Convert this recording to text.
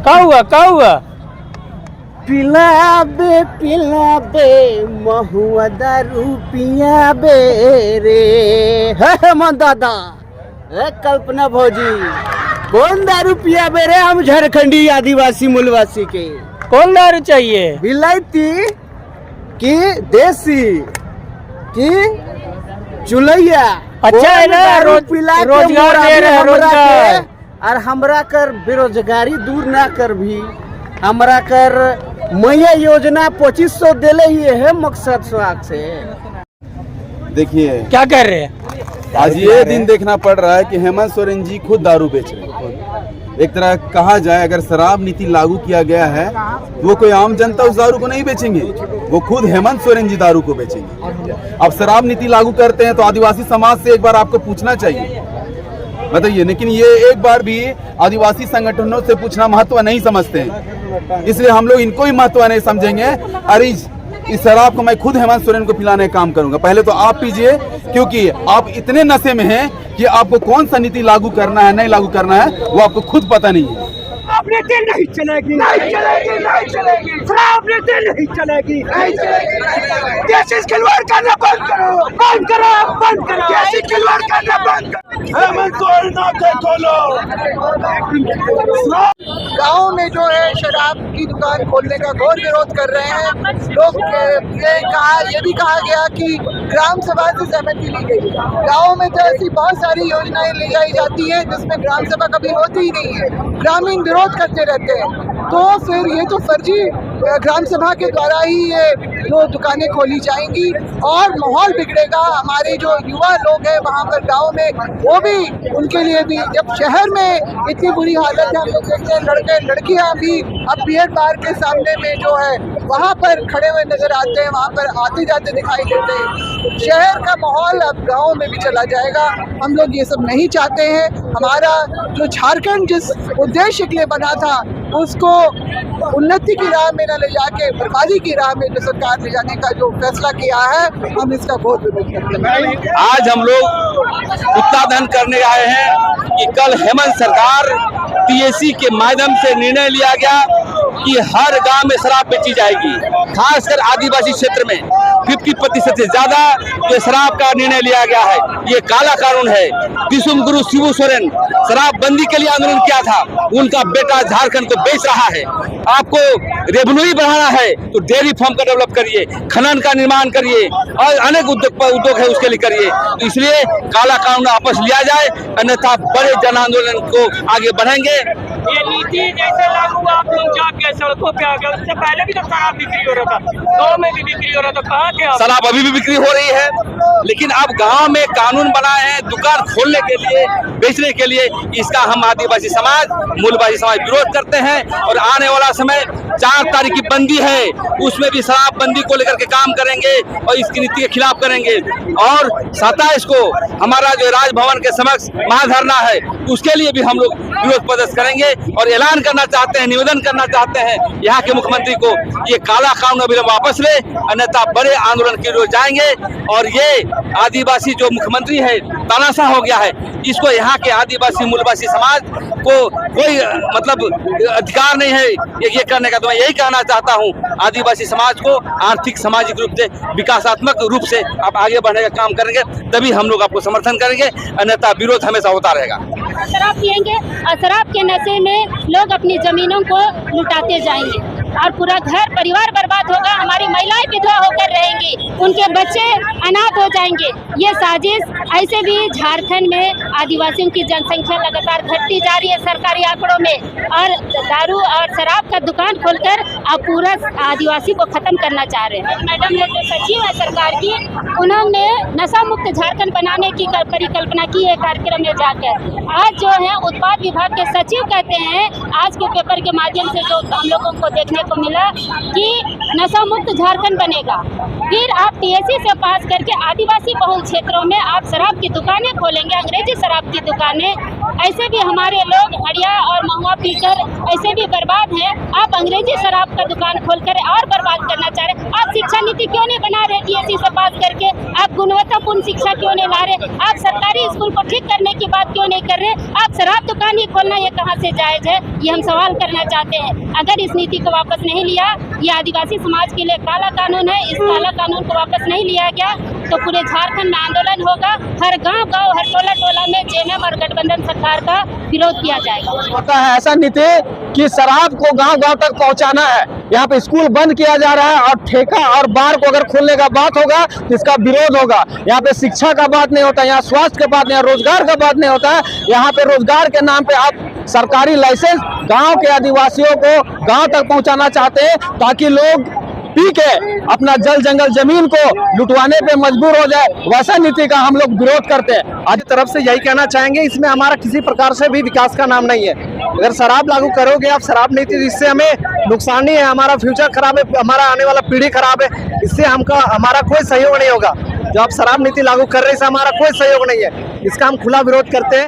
क्या हुआ? पिला बे महुआ दारू पिया बे रे। हेमंत दादा, कल्पना भौजी, कौन दारू पिया बे रे? हम झारखंडी आदिवासी मूलवासी के। कौन दारू चाहिए? विलायती की देसी की चुलैया? अच्छा है ना, रोजगार दे रहे हैं, रोजगार। और हमरा कर बेरोजगारी दूर ना कर भी हमरा कर मैया योजना 2500 देले ही है मकसद स्वाग से। देखिए क्या कर रहे हैं? आज ये दिन देखना पड़ रहा है कि हेमंत सोरेन जी खुद दारू बेच रहे हैं। एक तरह कहा जाए, अगर शराब नीति लागू किया गया है वो कोई आम जनता उस दारू को नहीं बेचेंगे, वो खुद हेमंत सोरेन जी दारू को बेचेंगे। अब शराब नीति लागू करते हैं तो आदिवासी समाज से एक बार आपको पूछना चाहिए, बताइए। लेकिन ये एक बार भी आदिवासी संगठनों से पूछना महत्व नहीं समझते हैं, इसलिए हम लोग इनको ही महत्व नहीं समझेंगे। अरे इस शराब को मैं खुद हेमंत सोरेन को पिलाने का काम करूंगा। पहले तो आप पीजिए, क्योंकि आप इतने नशे में हैं कि आपको कौन सा नीति लागू करना है नहीं लागू करना है वो आपको खुद पता नहीं है। शराब नीति नहीं चलेगी, नहीं चलेगी, नहीं चलेगी। शराब नीति नहीं चलेगी, नहीं चलेगी। देशी खिलवाड़ करना बंद करो, बंद करो, बंद करो। देशी खिलवाड़ करना बंद करो। हेमंत सोरेन आके खोलो। गाँव में जो है शराब की दुकान खोलने का घोर विरोध कर रहे हैं लोग। ये भी कहा गया कि ग्राम सभा से सहमति ली गई। गाँव में तो ऐसी बहुत सारी योजनाएं ले जाई जाती है जिसमें ग्राम सभा कभी होती ही नहीं है, ग्रामीण विरोध करते रहते हैं। तो फिर ये तो फर्जी ग्राम सभा के द्वारा ही ये जो दुकानें खोली जाएंगी और माहौल बिगड़ेगा। हमारे जो युवा लोग हैं वहाँ पर गाँव में, वो भी उनके लिए भी, जब शहर में इतनी बुरी हालत है, हम लोग देखते हैं लड़के लड़कियाँ भी अब बियर बार के सामने में जो है वहाँ पर खड़े हुए नजर आते हैं, वहाँ पर आते जाते दिखाई देते हैं। शहर का माहौल अब गाँव में भी चला जाएगा। हम लोग ये सब नहीं चाहते हैं। हमारा जो झारखंड जिस उद्देश्य के लिए बना था उसको उन्नति की राह में न ले जाके बर्बादी की राह में जो सरकार ले जाने का जो फैसला किया है, हम इसका बहुत विरोध करते हैं। आज हम लोग उत्साधन करने आए हैं कि कल हेमंत सरकार पीएसी के माध्यम से निर्णय लिया गया कि हर गांव में शराब बेची जाएगी, खासकर आदिवासी क्षेत्र में 50% से ज्यादा जो शराब का निर्णय लिया गया है। ये काला कानून है। विश्व गुरु शिबू सोरेन शराबबंदी के लिए आंदोलन किया था, उनका बेटा झारखंड को बेच रहा है। आपको रेवेन्यू बढ़ाना है तो डेयरी फार्म का डेवलप करिए, खनन का निर्माण करिए और अनेक उद्योग है उसके लिए करिए। तो इसलिए काला कानून वापस लिया जाए, अन्यथा बड़े जन आंदोलन को आगे बढ़ेंगे। ये नीति जैसे लागू हुआ, आप लोग जाके सड़कों पे आ गए। उससे पहले भी तो शराब बिक्री हो रहा था, गाँव में भी बिक्री हो रहा था, कहाँ थे आप? शराब अभी भी बिक्री हो रही है, लेकिन अब गांव में कानून बनाए हैं दुकान खोलने के लिए, बेचने के लिए। इसका हम आदिवासी समाज, मूलवासी समाज विरोध करते हैं। और आने वाला समय 4 तारीख की बंदी है, उसमें भी शराब बंदी को लेकर के काम करेंगे और इसकी नीति के खिलाफ करेंगे। और 27 को हमारा जो राजभवन के समक्ष महाधरना है, उसके लिए भी हम लोग विरोध प्रदर्शन करेंगे और ऐलान करना चाहते हैं, निवेदन करना चाहते हैं यहाँ के मुख्यमंत्री को, ये काला कानून अभी वापस ले, अन्यथा बड़े आंदोलन की ओर जाएंगे। और ये आदिवासी जो मुख्यमंत्री है तानाशाह हो गया है, इसको यहाँ के आदिवासी मूलवासी समाज को कोई मतलब अधिकार नहीं है ये करने का। तो मैं यही कहना चाहता हूँ, आदिवासी समाज को आर्थिक सामाजिक रूप से विकासात्मक रूप से आप आगे बढ़ने का काम करेंगे, तभी हम लोग आपको समर्थन करेंगे, अन्यथा विरोध हमेशा होता रहेगा। शराब पियेंगे और शराब के नशे में लोग अपनी जमीनों को लुटाते जाएंगे और पूरा घर परिवार बर्बाद होगा। हमारी महिलाएं विधवा होकर रहेंगी, उनके बच्चे अनाथ हो जाएंगे। ये साजिश, ऐसे भी झारखंड में आदिवासियों की जनसंख्या लगातार घटती जा रही है सरकारी आंकड़ों में, और दारू और शराब का दुकान खोलकर अब पूरा आदिवासी को खत्म करना चाह रहे हैं। मैडम ने जो सचिव है सरकार की, उन्होंने नशा मुक्त झारखंड बनाने की परिकल्पना की है कार्यक्रम में जाकर। आज जो है उत्पाद विभाग के सचिव कहते हैं, आज के पेपर के माध्यम से जो हम लोगों को देखने को मिला कि नशा मुक्त झारखंड बनेगा। फिर आप टीएससी से पास करके आदिवासी बहुल क्षेत्रों में आप शराब की दुकानें खोलेंगे, अंग्रेजी शराब की दुकानें। ऐसे भी हमारे लोग हड़िया और महुआ पीकर ऐसे भी बर्बाद हैं। आप अंग्रेजी शराब का दुकान खोलकर और बर्बाद करना चाह रहे। आप शिक्षा नीति क्यों नहीं बना रहे टीएससी से पास करके? आप गुणवत्तापूर्ण शिक्षा क्यों नहीं ला रहे? आप सरकारी स्कूल को ठीक करने की बात क्यों नहीं कर रहे? आप शराब दुकान ही खोलना ये कहाँ से जायज है? ये हम सवाल करना चाहते हैं। अगर इस नीति को वापस नहीं लिया, ये आदिवासी समाज के लिए काला कानून है। इस काला कानून को वापस नहीं लिया गया तो पूरे झारखंड में आंदोलन होगा। हर गांव-गांव, हर टोला-टोला में जेएमएम और गठबंधन सरकार का विरोध किया जाएगा। होता है ऐसा नीति कि शराब को गांव-गांव तक पहुंचाना है। यहाँ पे स्कूल बंद किया जा रहा है और ठेका और बार को अगर खोलने का बात होगा तो इसका विरोध होगा। यहाँ पे शिक्षा का बात नहीं होता, यहाँ स्वास्थ्य का बात नहीं, रोजगार का बात नहीं होता है। यहाँ पे रोजगार के नाम पे आप सरकारी लाइसेंस गांव के आदिवासियों को गांव तक पहुंचाना चाहते हैं ताकि लोग पी के अपना जल जंगल जमीन को लुटवाने पे मजबूर हो जाए। वैसा नीति का हम लोग विरोध करते हैं। आज तरफ से यही कहना चाहेंगे, इसमें हमारा किसी प्रकार से भी विकास का नाम नहीं है। अगर शराब लागू करोगे आप शराब नीति, इससे हमें नुकसान ही है, हमारा फ्यूचर खराब है, हमारा आने वाला पीढ़ी खराब है। इससे हमारा कोई सहयोग नहीं होगा। जो आप शराब नीति लागू कर रहे हैं इससे हमारा कोई सहयोग नहीं है। इसका हम खुला विरोध करते हैं।